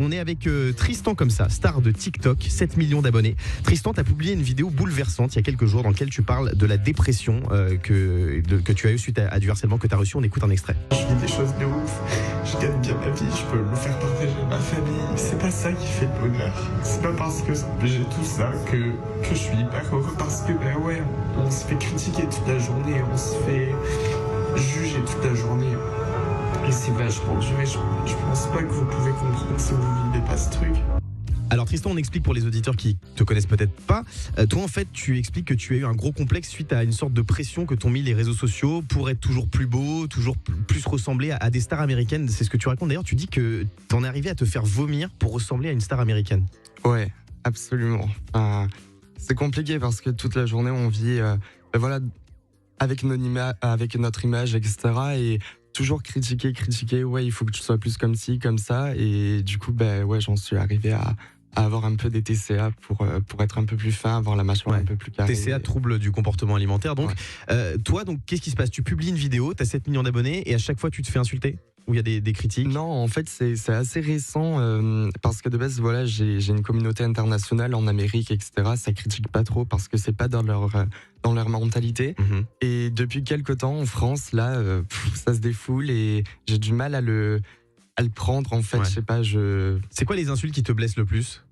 on est avec Tristan comme ça, star de TikTok, 7 millions d'abonnés. Tristan, t'as publié une vidéo bouleversante il y a quelques jours dans laquelle tu parles de la dépression que tu as eu suite à du harcèlement que tu as reçu. On écoute un extrait. Je vis des choses de ouf, je gagne bien ma vie, je peux le faire partager à ma famille. C'est pas ça qui fait le bonheur. C'est pas parce que j'ai tout ça que je suis hyper heureux, parce que on se fait critiquer toute la journée, on se fait juger toute la journée. Et c'est vachement dur et je pense pas que vous pouvez comprendre si vous vivez pas ce truc. Alors Tristan, on explique pour les auditeurs qui te connaissent peut-être pas. Toi en fait, tu expliques que tu as eu un gros complexe suite à une sorte de pression que t'ont mis les réseaux sociaux pour être toujours plus beau, toujours plus ressembler à des stars américaines. C'est ce que tu racontes d'ailleurs. Tu dis que t'en es arrivé à te faire vomir pour ressembler à une star américaine. Ouais, absolument. C'est compliqué parce que toute la journée on vit avec notre image, etc. Et toujours critiquer, ouais, il faut que tu sois plus comme ci, comme ça. Et du coup, j'en suis arrivé à avoir un peu des TCA pour être un peu plus fin, avoir la mâchoire un peu plus carrée. TCA, trouble du comportement alimentaire. Donc, toi, qu'est-ce qui se passe? Tu publies une vidéo, tu as 7 millions d'abonnés et à chaque fois tu te fais insulter? Où il y a des critiques? Non, en fait, c'est assez récent parce que de base, j'ai une communauté internationale en Amérique, etc. Ça critique pas trop parce que c'est pas dans leur mentalité. Mm-hmm. Et depuis quelques temps, en France, là, ça se défoule et j'ai du mal à le prendre. En fait, Ouais. je sais pas, C'est quoi les insultes qui te blessent le plus?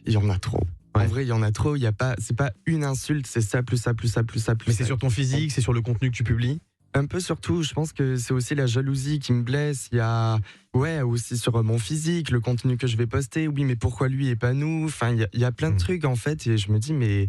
il y en a trop. Ouais. En vrai, il y en a trop. C'est pas une insulte, c'est ça, plus ça, plus ça, plus ça, plus Mais ça. c'est sur ton physique, c'est sur le contenu que tu publies? Un peu surtout, je pense que c'est aussi la jalousie qui me blesse. Il y a aussi sur mon physique, le contenu que je vais poster. Oui, mais pourquoi lui et pas nous? Enfin, il y a plein de trucs en fait, et je me dis mais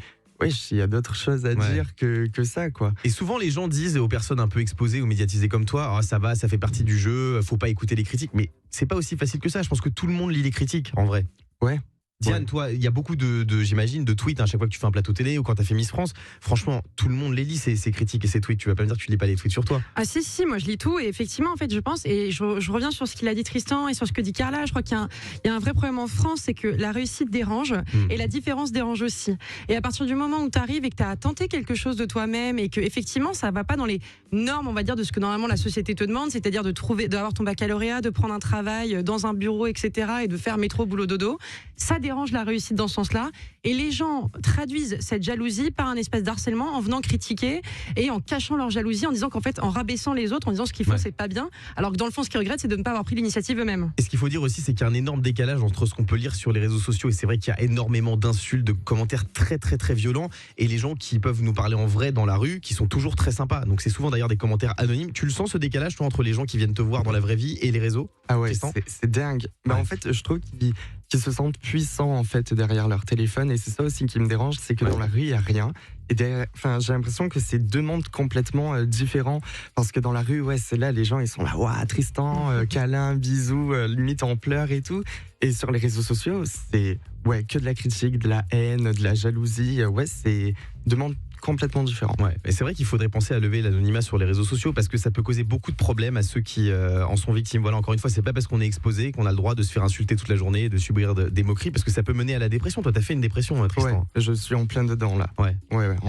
il y a d'autres choses à dire que ça, quoi. Et souvent les gens disent aux personnes un peu exposées ou médiatisées comme toi, ça va, ça fait partie du jeu, faut pas écouter les critiques. Mais c'est pas aussi facile que ça. Je pense que tout le monde lit les critiques en vrai. Ouais. Diane, toi, il y a beaucoup j'imagine, de tweets à chaque fois que tu fais un plateau télé ou quand tu as fait Miss France. Franchement, tout le monde les lit, ces critiques et ces tweets. Tu vas pas me dire que tu lis pas les tweets sur toi. Ah si, moi je lis tout et effectivement en fait je pense et je reviens sur ce qu'il a dit Tristan et sur ce que dit Carla. Je crois qu'il y a un vrai problème en France, c'est que la réussite dérange et la différence dérange aussi. Et à partir du moment où tu arrives et que tu as tenté quelque chose de toi-même et que effectivement ça va pas dans les normes, on va dire, de ce que normalement la société te demande, c'est-à-dire d'avoir ton baccalauréat, de prendre un travail dans un bureau, etc. et de faire métro, boulot, dodo, ça dérange la réussite dans ce sens-là. Et les gens traduisent cette jalousie par un espèce d'harcèlement en venant critiquer et en cachant leur jalousie, en disant qu'en fait, en rabaissant les autres, en disant ce qu'ils font, c'est pas bien, alors que dans le fond, ce qu'ils regrettent, c'est de ne pas avoir pris l'initiative eux-mêmes. Et ce qu'il faut dire aussi, c'est qu'il y a un énorme décalage entre ce qu'on peut lire sur les réseaux sociaux, et c'est vrai qu'il y a énormément d'insultes, de commentaires très très très violents, et les gens qui peuvent nous parler en vrai dans la rue, qui sont toujours très sympas. Donc c'est souvent d'ailleurs des commentaires anonymes. Tu le sens, ce décalage, toi, entre les gens qui viennent te voir dans la vraie vie et les réseaux? Ah ouais, Tristan? c'est dingue. Mais en fait, je trouve qu'ils se sentent puissants en fait derrière leur téléphone, et c'est ça aussi qui me dérange, c'est que dans la rue il y a rien. Et j'ai l'impression que c'est deux mondes complètement différents, parce que dans la rue, c'est là, les gens ils sont là, waouh, Tristan, câlin, bisous, limite en pleurs et tout. Et sur les réseaux sociaux, c'est que de la critique, de la haine, de la jalousie. C'est deux mondes complètement différents. Ouais, et c'est vrai qu'il faudrait penser à lever l'anonymat sur les réseaux sociaux, parce que ça peut causer beaucoup de problèmes à ceux qui en sont victimes. Voilà, encore une fois, c'est pas parce qu'on est exposé qu'on a le droit de se faire insulter toute la journée et de subir des moqueries, parce que ça peut mener à la dépression. Toi, t'as fait une dépression, Tristan? Ouais, je suis en plein dedans là. Ouais.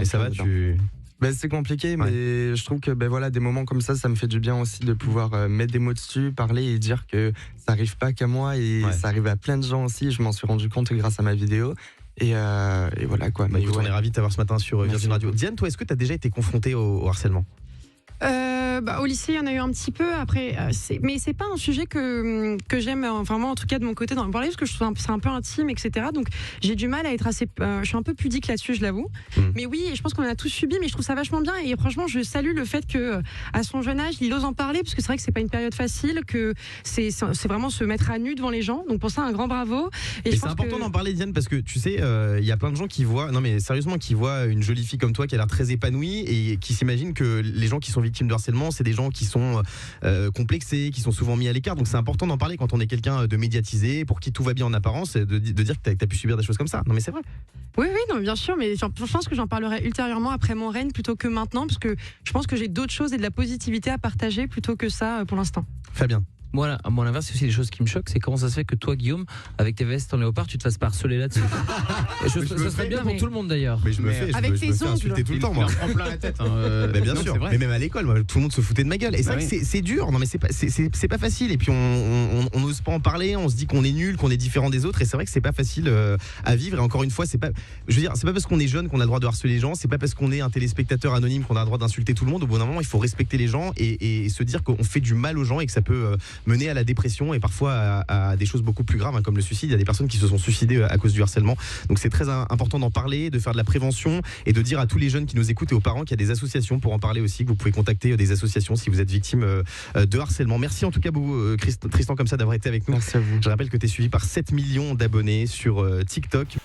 Et ça va, c'est compliqué, mais je trouve que des moments comme ça me fait du bien aussi de pouvoir mettre des mots dessus, parler et dire que ça arrive pas qu'à moi, et ça arrive à plein de gens aussi. Je m'en suis rendu compte grâce à ma vidéo. Et voilà quoi. Écoute, on est ravis de t'avoir ce matin sur Virgin Radio. Diane, toi, est-ce que tu as déjà été confrontée au harcèlement? Au lycée, il y en a eu un petit peu. Après, mais c'est pas un sujet que j'aime, enfin moi en tout cas de mon côté, d'en parler, parce que je trouve c'est un peu intime, etc. Donc j'ai du mal à être assez. Je suis un peu pudique là-dessus, je l'avoue. Mais oui, je pense qu'on a tous subi, mais je trouve ça vachement bien. Et franchement, je salue le fait que à son jeune âge, il ose en parler, parce que c'est vrai que c'est pas une période facile, que c'est vraiment se mettre à nu devant les gens. Donc pour ça, un grand bravo. Et c'est important d'en parler, Diane, parce que tu sais, il y a plein de gens qui voient, non mais sérieusement, qui voient une jolie fille comme toi qui a l'air très épanouie et qui s'imaginent que les gens qui sont victimes de harcèlement, c'est des gens qui sont complexés, qui sont souvent mis à l'écart. Donc c'est important d'en parler quand on est quelqu'un de médiatisé, pour qui tout va bien en apparence, de dire que tu as pu subir des choses comme ça. Non mais c'est vrai. Oui, non, bien sûr, mais je pense que j'en parlerai ultérieurement après mon règne plutôt que maintenant, parce que je pense que j'ai d'autres choses et de la positivité à partager plutôt que ça pour l'instant. Fabien, Moi, à mon inverse, c'est aussi des choses qui me choquent. C'est comment ça se fait que toi, Guillaume, avec tes vestes en léopard, tu te fasses pas harceler là-dessus. Ça serait bien pour tout le monde d'ailleurs. Mais je me fais Avec tes ongles. insulter tout le temps, moi. Il en prend plein la tête. Mais bien sûr, mais même à l'école, moi, tout le monde se foutait de ma gueule. Et c'est vrai que c'est dur, non mais c'est pas facile. Et puis on n'ose pas en parler, on se dit qu'on est nul, qu'on est différent des autres. Et c'est vrai que c'est pas facile à vivre. Et encore une fois, c'est pas parce qu'on est jeune qu'on a le droit de harceler les gens. C'est pas parce qu'on est un téléspectateur anonyme qu'on a le droit d'insulter tout le monde. Au bout d'un moment, il faut respecter les gens et se dire qu'on fait du mal aux gens et que ça peut mener à la dépression et parfois à des choses beaucoup plus graves, hein, comme le suicide. Il y a des personnes qui se sont suicidées à cause du harcèlement. Donc c'est très important d'en parler, de faire de la prévention et de dire à tous les jeunes qui nous écoutent et aux parents qu'il y a des associations pour en parler aussi, que vous pouvez contacter des associations si vous êtes victime de harcèlement. Merci en tout cas beaucoup Tristan comme ça d'avoir été avec nous. Merci à vous. Je rappelle que tu es suivi par 7 millions d'abonnés sur TikTok.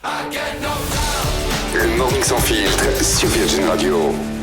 Le Morning Sans Filtre sur Virgin Radio.